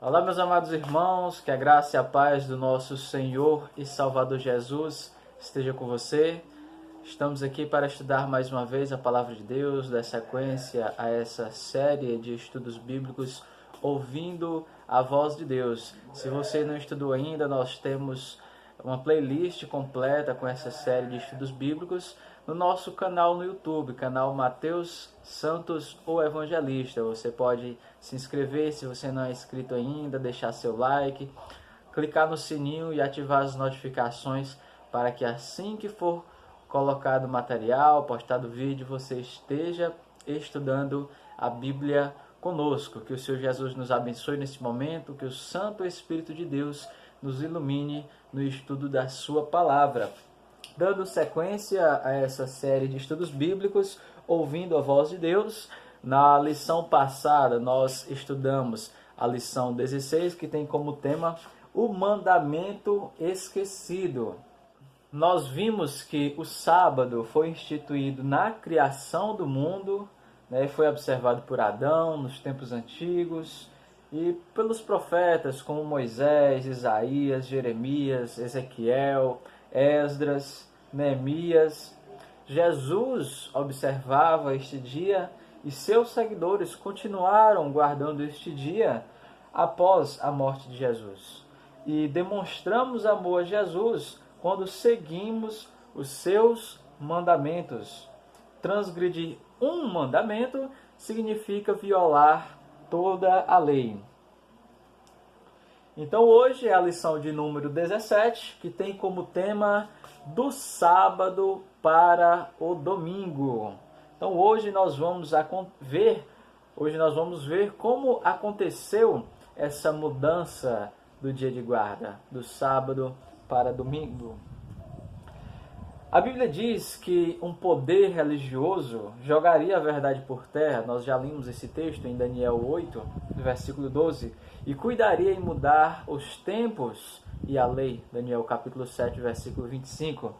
Olá, meus amados irmãos, que a graça e a paz do nosso Senhor e Salvador Jesus esteja com você. Estamos aqui para estudar mais uma vez a Palavra de Deus, dar sequência a essa série de estudos bíblicos, ouvindo a voz de Deus. Se você não estudou ainda, nós temos uma playlist completa com essa série de estudos bíblicos no nosso canal no YouTube, canal Mateus Santos, o Evangelista. Você pode se inscrever se você não é inscrito ainda, deixar seu like, clicar no sininho e ativar as notificações para que assim que for colocado material, postado vídeo, você esteja estudando a Bíblia conosco. Que o Senhor Jesus nos abençoe nesse momento, que o Santo Espírito de Deus nos ilumine no estudo da sua palavra. Dando sequência a essa série de estudos bíblicos, ouvindo a voz de Deus, na lição passada nós estudamos a lição 16, que tem como tema o mandamento esquecido. Nós vimos que o sábado foi instituído na criação do mundo, foi observado por Adão nos tempos antigos e pelos profetas como Moisés, Isaías, Jeremias, Ezequiel, Esdras, Neemias. Jesus observava este dia e seus seguidores continuaram guardando este dia após a morte de Jesus. E demonstramos amor a Jesus quando seguimos os seus mandamentos. Transgredir um mandamento significa violar toda a lei. Então hoje é a lição de número 17, que tem como tema do sábado para o domingo. Então hoje nós vamos ver como aconteceu essa mudança do dia de guarda, do sábado para domingo. A Bíblia diz que um poder religioso jogaria a verdade por terra. Nós já lemos esse texto em Daniel 8, versículo 12. E cuidaria em mudar os tempos e a lei. Daniel capítulo 7, versículo 25.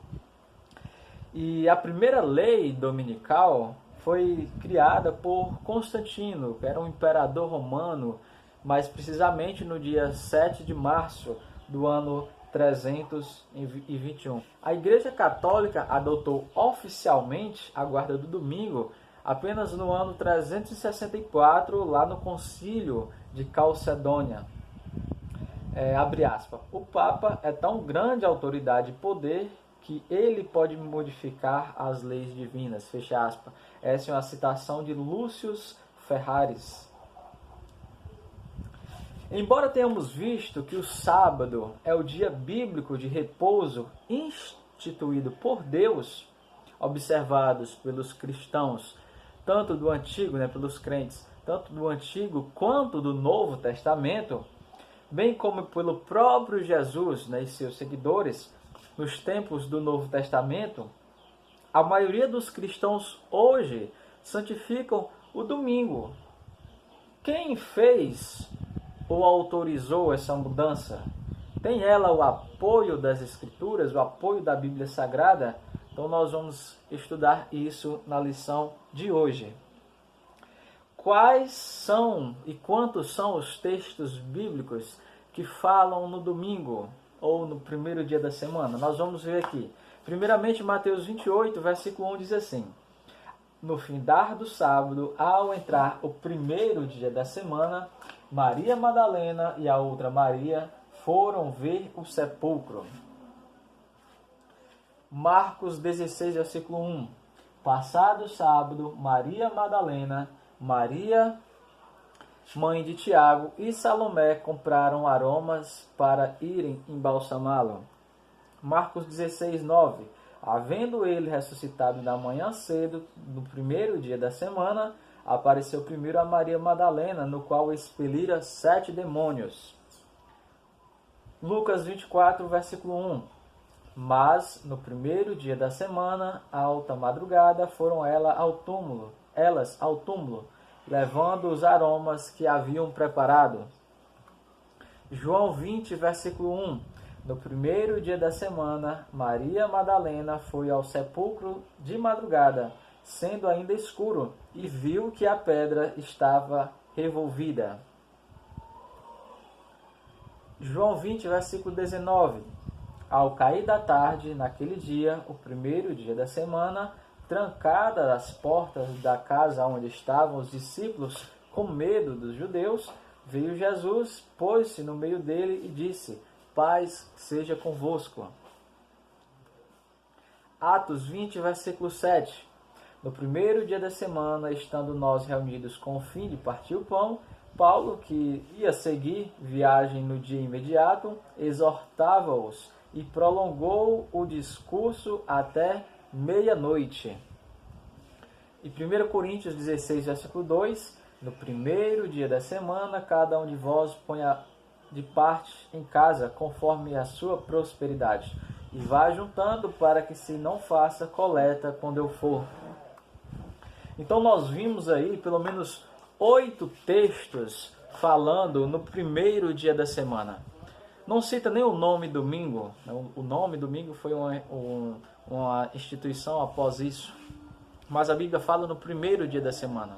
E a primeira lei dominical foi criada por Constantino, que era um imperador romano, mais precisamente no dia 7 de março do ano 321. A Igreja Católica adotou oficialmente a guarda do domingo apenas no ano 364, lá no Concílio de Calcedônia. Abre aspas. O Papa é tão grande autoridade e poder que ele pode modificar as leis divinas. Fecha aspas. Essa é uma citação de Lúcio Ferraris. Embora tenhamos visto que o sábado é o dia bíblico de repouso instituído por Deus, observados pelos cristãos, tanto do Antigo, pelos crentes, tanto do Antigo quanto do Novo Testamento, bem como pelo próprio Jesus e seus seguidores, nos tempos do Novo Testamento, a maioria dos cristãos hoje santificam o domingo. Quem fez ou autorizou essa mudança? Tem ela o apoio das Escrituras, o apoio da Bíblia Sagrada? Então nós vamos estudar isso na lição de hoje. Quais são e quantos são os textos bíblicos que falam no domingo ou no primeiro dia da semana? Nós vamos ver aqui. Primeiramente, Mateus 28, versículo 1 diz assim: no findar do sábado, ao entrar o primeiro dia da semana, Maria Madalena e a outra Maria foram ver o sepulcro. Marcos 16, versículo 1. Passado o sábado, Maria Madalena, Maria, mãe de Tiago, e Salomé compraram aromas para irem embalsamá-lo. Marcos 16, 9. Havendo ele ressuscitado na manhã cedo, no primeiro dia da semana, apareceu primeiro a Maria Madalena, no qual expelira 7 demônios. Lucas 24, versículo 1. Mas, no primeiro dia da semana, à alta madrugada, foram elas ao túmulo, levando os aromas que haviam preparado. João 20, versículo 1. No primeiro dia da semana, Maria Madalena foi ao sepulcro de madrugada, sendo ainda escuro, e viu que a pedra estava revolvida. João 20, versículo 19. Ao cair da tarde, naquele dia, o primeiro dia da semana, trancadas as portas da casa onde estavam os discípulos, com medo dos judeus, veio Jesus, pôs-se no meio dele e disse: paz seja convosco. Atos 20, versículo 7. No primeiro dia da semana, estando nós reunidos com o fim de partir o pão, Paulo, que ia seguir viagem no dia imediato, exortava-os e prolongou o discurso até meia-noite. E 1 Coríntios 16, versículo 2, no primeiro dia da semana, cada um de vós ponha de parte em casa, conforme a sua prosperidade, e vá juntando para que se não faça coleta quando eu for. Então nós vimos aí pelo menos 8 textos falando no primeiro dia da semana. Não cita nem o nome domingo. O nome domingo foi uma instituição após isso. Mas a Bíblia fala no primeiro dia da semana.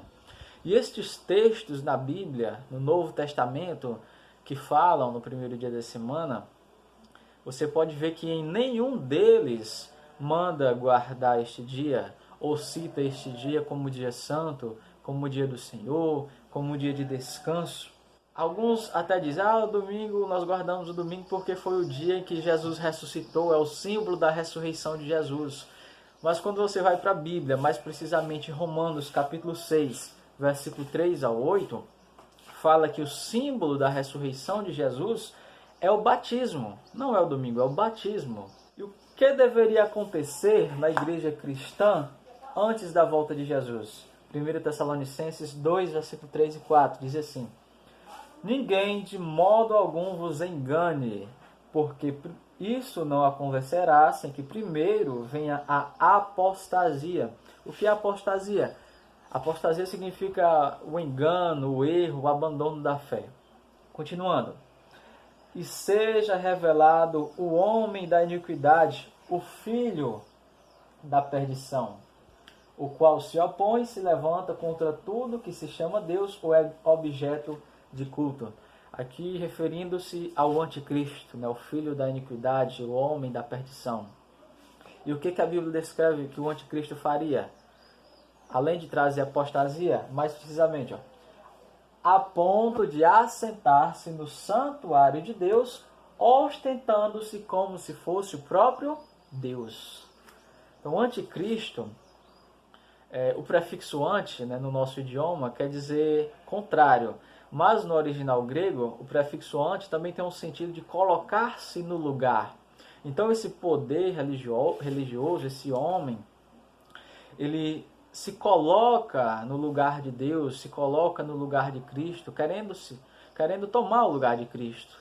E estes textos na Bíblia, no Novo Testamento, que falam no primeiro dia da semana, você pode ver que em nenhum deles manda guardar este dia, ou cita este dia como dia santo, como dia do Senhor, como dia de descanso. Alguns até dizem, o domingo, nós guardamos o domingo porque foi o dia em que Jesus ressuscitou, é o símbolo da ressurreição de Jesus. Mas quando você vai para a Bíblia, mais precisamente Romanos capítulo 6, versículo 3 ao 8, fala que o símbolo da ressurreição de Jesus é o batismo. Não é o domingo, é o batismo. E o que deveria acontecer na igreja cristã antes da volta de Jesus? 1 Tessalonicenses 2, versículo 3 e 4, diz assim: ninguém de modo algum vos engane, porque isso não acontecerá sem que primeiro venha a apostasia. O que é apostasia? Apostasia significa o engano, o erro, o abandono da fé. Continuando. E seja revelado o homem da iniquidade, o filho da perdição, o qual se opõe e se levanta contra tudo que se chama Deus ou é objeto de culto. Aqui referindo-se ao anticristo, o filho da iniquidade, o homem da perdição. E o que a Bíblia descreve que o anticristo faria? Além de trazer apostasia, mais precisamente, a ponto de assentar-se no santuário de Deus, ostentando-se como se fosse o próprio Deus. Então, o anticristo, o prefixo anti, no nosso idioma, quer dizer contrário. Mas no original grego, o prefixo anti também tem um sentido de colocar-se no lugar. Então esse poder religioso, esse homem, ele se coloca no lugar de Deus, se coloca no lugar de Cristo, querendo tomar o lugar de Cristo.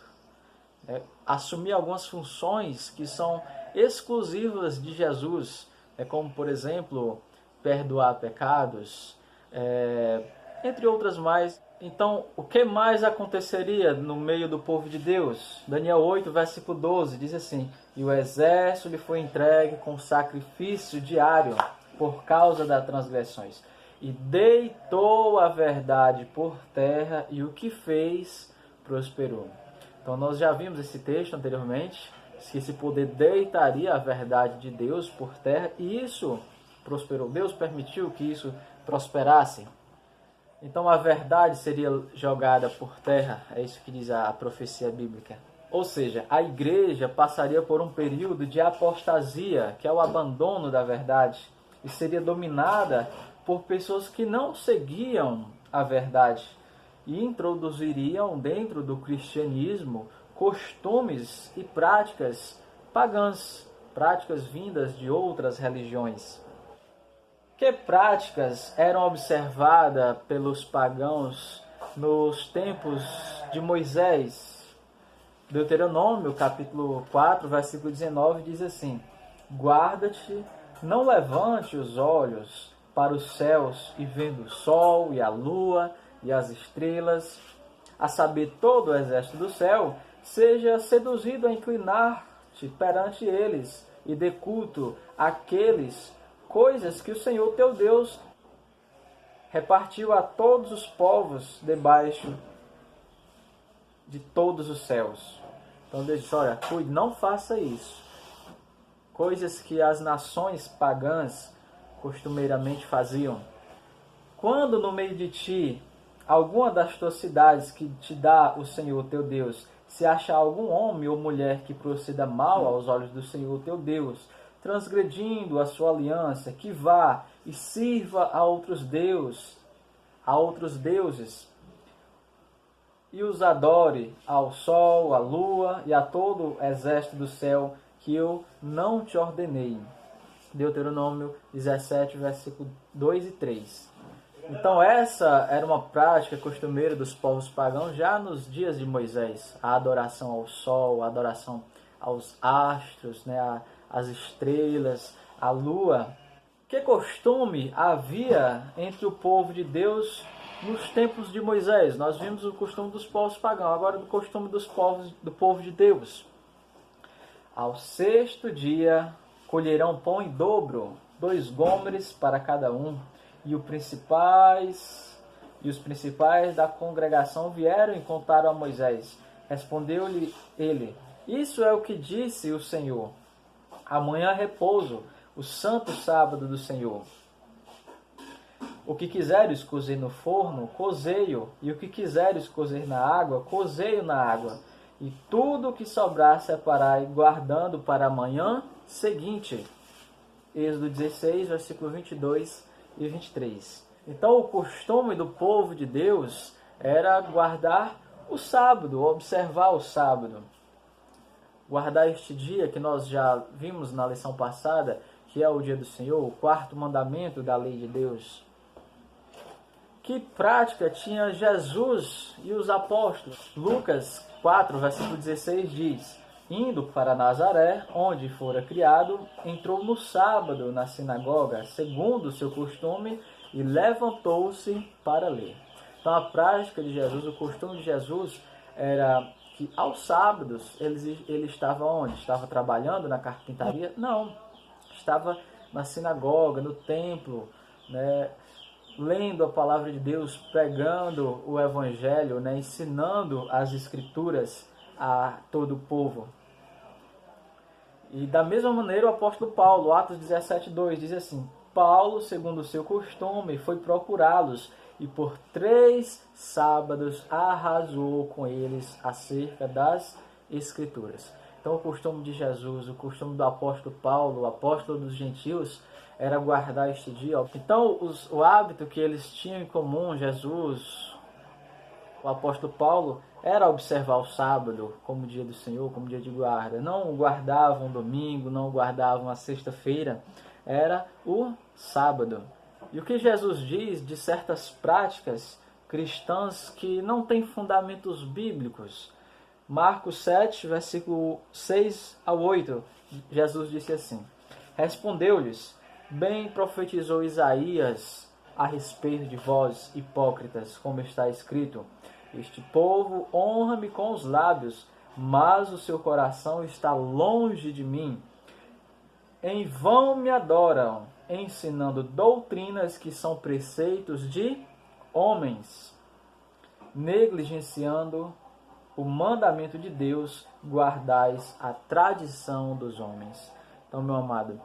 Assumir algumas funções que são exclusivas de Jesus, como por exemplo, perdoar pecados, entre outras mais. Então, o que mais aconteceria no meio do povo de Deus? Daniel 8, versículo 12, diz assim: e o exército lhe foi entregue com sacrifício diário por causa das transgressões. E deitou a verdade por terra, e o que fez, prosperou. Então, nós já vimos esse texto anteriormente, que esse poder deitaria a verdade de Deus por terra, e isso prosperou. Deus permitiu que isso prosperasse. Então a verdade seria jogada por terra, é isso que diz a profecia bíblica. Ou seja, a igreja passaria por um período de apostasia, que é o abandono da verdade, e seria dominada por pessoas que não seguiam a verdade e introduziriam dentro do cristianismo costumes e práticas pagãs, práticas vindas de outras religiões. Que práticas eram observadas pelos pagãos nos tempos de Moisés? Deuteronômio, capítulo 4, versículo 19, diz assim: guarda-te, não levante os olhos para os céus e vendo o sol e a lua e as estrelas, a saber todo o exército do céu, seja seduzido a inclinar-te perante eles e dê culto àqueles coisas que o Senhor teu Deus repartiu a todos os povos debaixo de todos os céus. Então Deus disse, olha, cuide, não faça isso. Coisas que as nações pagãs costumeiramente faziam. Quando no meio de ti, alguma das tuas cidades que te dá o Senhor teu Deus, se achar algum homem ou mulher que proceda mal aos olhos do Senhor teu Deus, transgredindo a sua aliança, que vá e sirva a outros deuses, e os adore ao sol, à lua e a todo o exército do céu, que eu não te ordenei. Deuteronômio 17, versículo 2 e 3. Então essa era uma prática costumeira dos povos pagãos já nos dias de Moisés. A adoração ao sol, a adoração aos astros, né, às estrelas, à lua. Que costume havia entre o povo de Deus nos tempos de Moisés? Nós vimos o costume dos povos pagãos, agora do costume do povo de Deus. Ao sexto dia colherão pão em dobro, 2 gomeres para cada um. E os principais da congregação vieram e contaram a Moisés. Respondeu-lhe ele, isso é o que disse o Senhor. Amanhã é repouso, o santo sábado do Senhor. O que quiseres cozer no forno, cozei-o, e o que quiseres cozer na água, cozei-o na água. E tudo o que sobrar separai, guardando para amanhã seguinte. Êxodo 16, versículo 22 e 23. Então o costume do povo de Deus era guardar o sábado, observar o sábado. Guardar este dia que nós já vimos na lição passada, que é o dia do Senhor, o 4º mandamento da lei de Deus. Que prática tinha Jesus e os apóstolos? Lucas 4, versículo 16 diz, indo para Nazaré, onde fora criado, entrou no sábado na sinagoga, segundo o seu costume, e levantou-se para ler. Então a prática de Jesus, o costume de Jesus era que aos sábados ele estava onde? Estava trabalhando na carpintaria? Não, estava na sinagoga, no templo, né, lendo a palavra de Deus, pregando o evangelho, né, ensinando as escrituras a todo o povo. E da mesma maneira o apóstolo Paulo, Atos 17:2, diz assim, Paulo, segundo o seu costume, foi procurá-los e por 3 sábados arrasou com eles acerca das escrituras. Então o costume de Jesus, o costume do apóstolo Paulo, o apóstolo dos gentios, era guardar este dia. Então o hábito que eles tinham em comum, Jesus, o apóstolo Paulo, era observar o sábado como dia do Senhor, como dia de guarda. Não guardavam domingo, não guardavam a sexta-feira, era o sábado. E o que Jesus diz de certas práticas cristãs que não têm fundamentos bíblicos? Marcos 7, versículo 6 ao 8, Jesus disse assim, respondeu-lhes, bem profetizou Isaías a respeito de vós, hipócritas, como está escrito, este povo honra-me com os lábios, mas o seu coração está longe de mim. Em vão me adoram, ensinando doutrinas que são preceitos de homens, negligenciando o mandamento de Deus, guardais a tradição dos homens. Então, meu amado,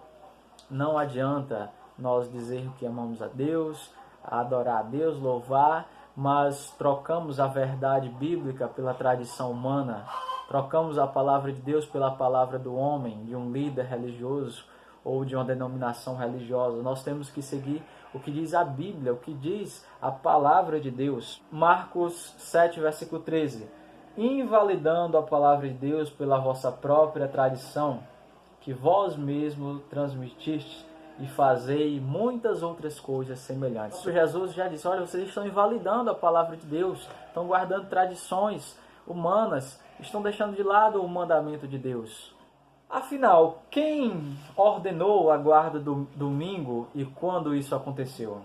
não adianta nós dizer que amamos a Deus, adorar a Deus, louvar, mas trocamos a verdade bíblica pela tradição humana, trocamos a palavra de Deus pela palavra do homem, de um líder religioso ou de uma denominação religiosa. Nós temos que seguir o que diz a Bíblia, o que diz a palavra de Deus. Marcos 7, versículo 13. Invalidando a palavra de Deus pela vossa própria tradição, que vós mesmos transmitiste, e fazei muitas outras coisas semelhantes. Jesus já disse, olha, vocês estão invalidando a palavra de Deus, estão guardando tradições humanas, estão deixando de lado o mandamento de Deus. Afinal, quem ordenou a guarda do domingo e quando isso aconteceu?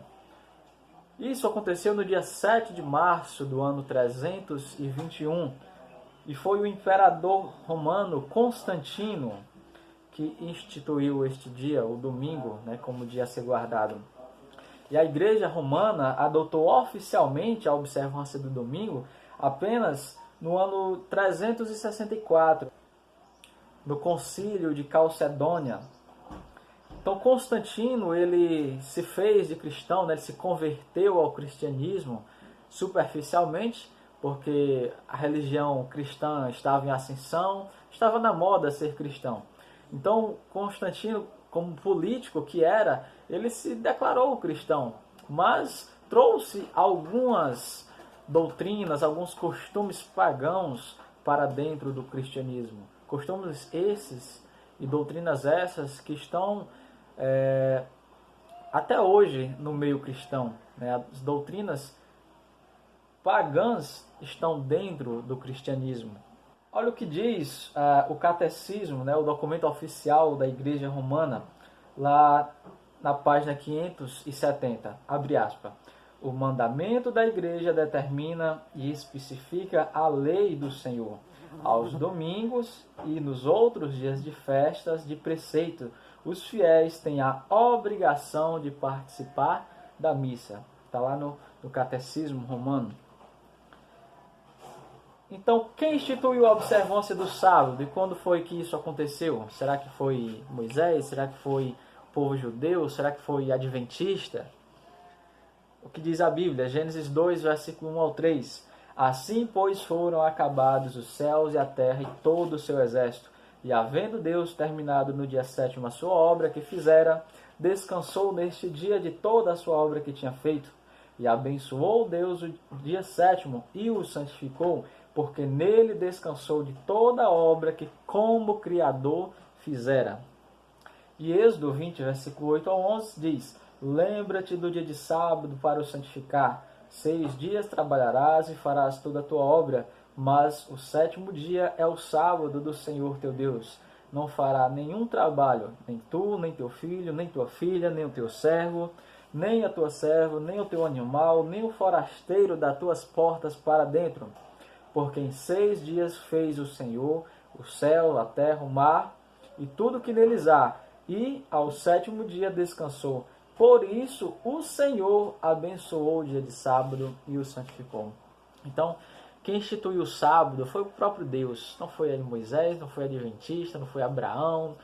Isso aconteceu no dia 7 de março do ano 321 e foi o imperador romano Constantino que instituiu este dia, o domingo, né, como dia a ser guardado. E a Igreja Romana adotou oficialmente a observância do domingo apenas no ano 364, no concílio de Calcedônia. Então Constantino, ele se fez de cristão, né? Ele se converteu ao cristianismo superficialmente, porque a religião cristã estava em ascensão, estava na moda ser cristão. Então Constantino, como político que era, ele se declarou cristão, mas trouxe algumas doutrinas, alguns costumes pagãos para dentro do cristianismo. Costumes esses e doutrinas essas que estão até hoje no meio cristão, né? As doutrinas pagãs estão dentro do cristianismo. Olha o que diz o catecismo, né? O documento oficial da Igreja Romana, lá na página 570, abre aspas. O mandamento da Igreja determina e especifica a lei do Senhor, aos domingos e nos outros dias de festas de preceito, os fiéis têm a obrigação de participar da missa. Está lá no Catecismo Romano. Então, quem instituiu a observância do sábado e quando foi que isso aconteceu? Será que foi Moisés? Será que foi o povo judeu? Será que foi adventista? O que diz a Bíblia? Gênesis 2, versículo 1 ao 3. Assim, pois, foram acabados os céus e a terra e todo o seu exército. E havendo Deus terminado no dia 7º a sua obra que fizera, descansou neste dia de toda a sua obra que tinha feito. E abençoou Deus o dia 7º e o santificou, porque nele descansou de toda a obra que como Criador fizera. E Êxodo 20, versículo 8 ao 11 diz: Lembra-te do dia de sábado para o santificar. 6 dias trabalharás e farás toda a tua obra, mas o 7º dia é o sábado do Senhor teu Deus. Não fará nenhum trabalho, nem tu, nem teu filho, nem tua filha, nem o teu servo, nem a tua serva, nem o teu animal, nem o forasteiro das tuas portas para dentro. Porque em 6 dias fez o Senhor o céu, a terra, o mar e tudo que neles há, e ao 7º dia descansou. Por isso o Senhor abençoou o dia de sábado e o santificou. Então, quem instituiu o sábado foi o próprio Deus. Não foi Moisés, não foi adventista, não foi Abraão,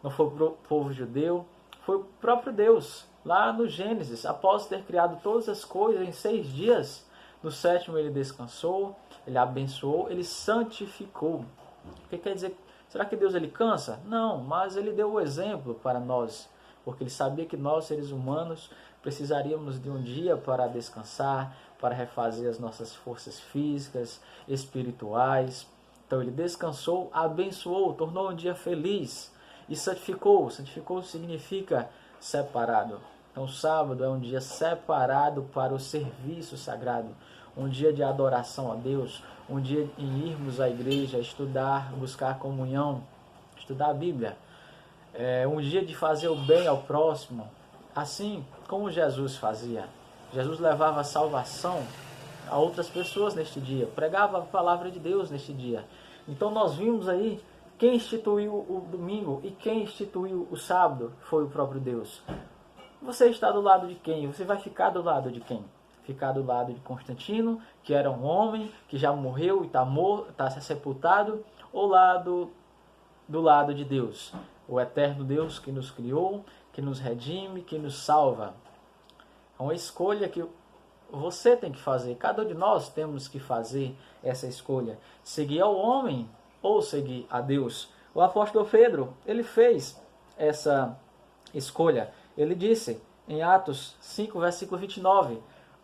não foi o povo judeu. Foi o próprio Deus, lá no Gênesis. Após ter criado todas as coisas em 6 dias, no 7º ele descansou, ele abençoou, ele santificou. O que quer dizer? Será que Deus ele cansa? Não, mas ele deu o exemplo para nós. Porque ele sabia que nós, seres humanos, precisaríamos de um dia para descansar, para refazer as nossas forças físicas, espirituais. Então ele descansou, abençoou, tornou um dia feliz e santificou. Santificou significa separado. Então o sábado é um dia separado para o serviço sagrado, um dia de adoração a Deus, um dia em irmos à igreja, estudar, buscar comunhão, estudar a Bíblia. Um dia de fazer o bem ao próximo, assim como Jesus fazia. Jesus levava a salvação a outras pessoas neste dia, pregava a palavra de Deus neste dia. Então nós vimos aí quem instituiu o domingo e quem instituiu o sábado foi o próprio Deus. Você está do lado de quem? Você vai ficar do lado de quem? Ficar do lado de Constantino, que era um homem que já morreu e está sepultado, ou do lado de Deus, o eterno Deus que nos criou, que nos redime, que nos salva. É uma escolha que você tem que fazer. Cada um de nós temos que fazer essa escolha. Seguir ao homem ou seguir a Deus. O apóstolo Pedro, ele fez essa escolha. Ele disse em Atos 5, versículo 29,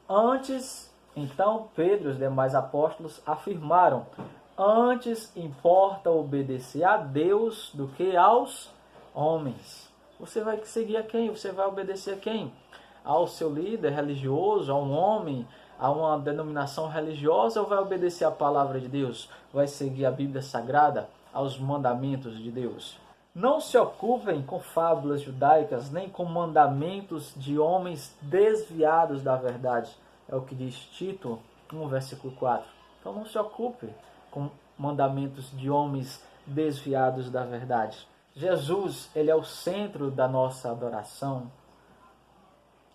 antes, então, Pedro e os demais apóstolos afirmaram: antes importa obedecer a Deus do que aos homens. Você vai seguir a quem? Você vai obedecer a quem? Ao seu líder religioso, a um homem, a uma denominação religiosa, ou vai obedecer a palavra de Deus? Vai seguir a Bíblia Sagrada, aos mandamentos de Deus? Não se ocupem com fábulas judaicas, nem com mandamentos de homens desviados da verdade. É o que diz Tito 1, versículo 4. Então não se ocupe com mandamentos de homens desviados da verdade. Jesus, ele é o centro da nossa adoração.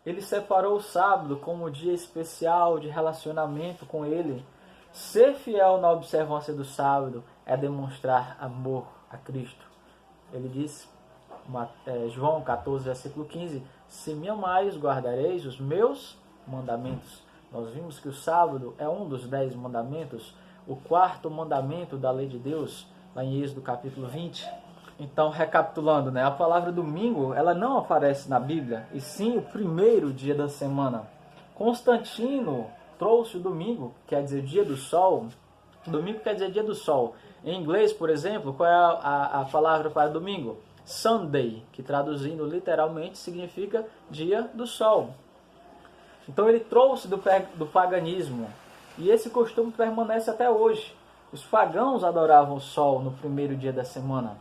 Ele separou o sábado como um dia especial de relacionamento com ele. Ser fiel na observância do sábado é demonstrar amor a Cristo. Ele diz, João 14, versículo 15, se me amais, guardareis os meus mandamentos. Nós vimos que o sábado é um dos 10 mandamentos, o 4º mandamento da lei de Deus, lá em Êxodo capítulo 20. Então, recapitulando, a palavra domingo, ela não aparece na Bíblia, e sim o primeiro dia da semana. Constantino trouxe o domingo, quer dizer dia do sol. Domingo quer dizer dia do sol. Em inglês, por exemplo, qual é a palavra para domingo? Sunday, que traduzindo literalmente significa dia do sol. Então ele trouxe do paganismo, e esse costume permanece até hoje. Os pagãos adoravam o sol no primeiro dia da semana.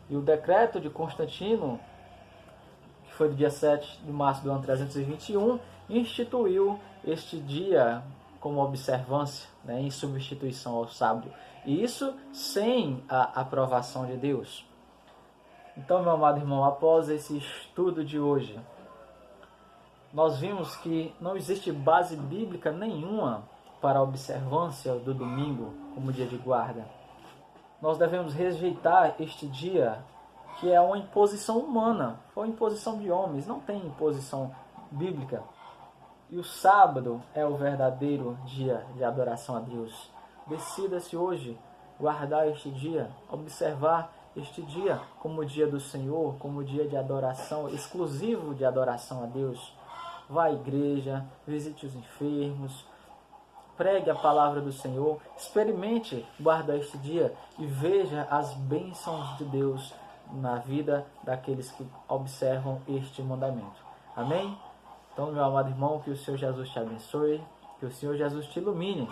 E o decreto de Constantino, que foi do dia 7 de março do ano 321, instituiu este dia como observância, em substituição ao sábado. E isso sem a aprovação de Deus. Então, meu amado irmão, após esse estudo de hoje, nós vimos que não existe base bíblica nenhuma para a observância do domingo como dia de guarda. Nós devemos rejeitar este dia, que é uma imposição humana, ou imposição de homens, não tem imposição bíblica. E o sábado é o verdadeiro dia de adoração a Deus. Decida-se hoje guardar este dia, observar este dia como o dia do Senhor, como o dia de adoração, exclusivo de adoração a Deus. Vá à igreja, visite os enfermos, pregue a palavra do Senhor, experimente guardar este dia e veja as bênçãos de Deus na vida daqueles que observam este mandamento. Amém? Então, meu amado irmão, que o Senhor Jesus te abençoe, que o Senhor Jesus te ilumine,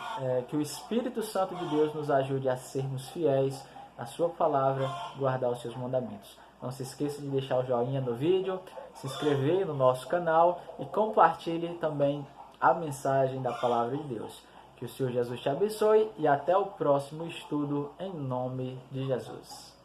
que o Espírito Santo de Deus nos ajude a sermos fiéis à sua palavra, guardar os seus mandamentos. Não se esqueça de deixar o joinha no vídeo, se inscrever no nosso canal e compartilhe também a mensagem da palavra de Deus. Que o Senhor Jesus te abençoe e até o próximo estudo em nome de Jesus.